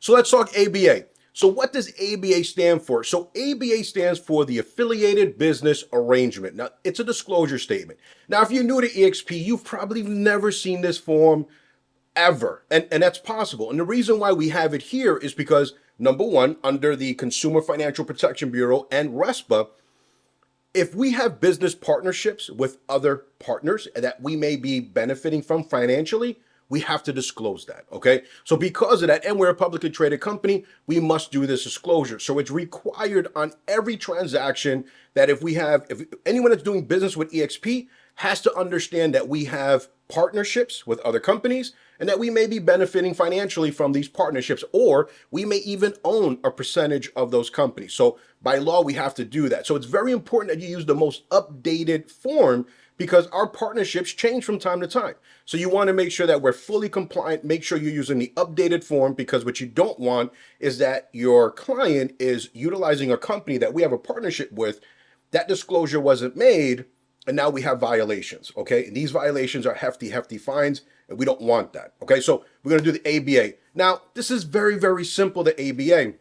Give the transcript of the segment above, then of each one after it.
So let's talk ABA. So what does ABA stand for? So ABA stands for the Affiliated Business Arrangement. Now, it's a disclosure statement. Now, if you're new to EXP, you've probably never seen this form ever. And that's possible. And the reason why we have it here is because, number one, under the Consumer Financial Protection Bureau and RESPA, if we have business partnerships with other partners that we may be benefiting from financially, we have to disclose that, okay? So because of that, and we're a publicly traded company, we must do this disclosure. So it's required on every transaction that if anyone that's doing business with EXP has to understand that we have partnerships with other companies and that we may be benefiting financially from these partnerships, or we may even own a percentage of those companies. So by law, we have to do that. So it's very important that you use the most updated form because our partnerships change from time to time. So you want to make sure that we're fully compliant, make sure you're using the updated form, because what you don't want is that your client is utilizing a company that we have a partnership with, that disclosure wasn't made, and now we have violations, okay? And these violations are hefty, hefty fines, and we don't want that, okay? So we're gonna do the ABA. Now, this is very, very simple, the ABA.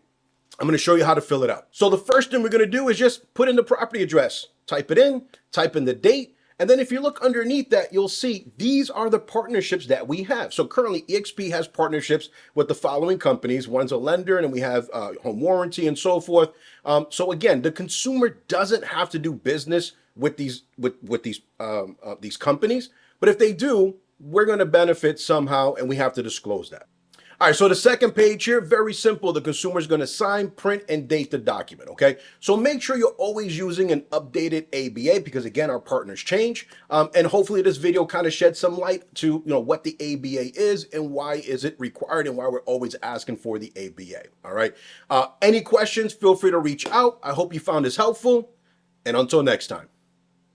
I'm gonna show you how to fill it out. So the first thing we're gonna do is just put in the property address, type it in, type in the date, and then if you look underneath that, you'll see these are the partnerships that we have. So currently EXP has partnerships with the following companies. One's a lender, and then we have home warranty and so forth. So again, the consumer doesn't have to do business with these companies, but if they do, we're going to benefit somehow, and we have to disclose that. All right, so the second page here, very simple. The consumer is going to sign, print, and date the document, okay? So make sure you're always using an updated ABA because, again, our partners change. And hopefully this video kind of sheds some light to what the ABA is and why is it required and why we're always asking for the ABA, all right? Any questions, feel free to reach out. I hope you found this helpful, and until next time.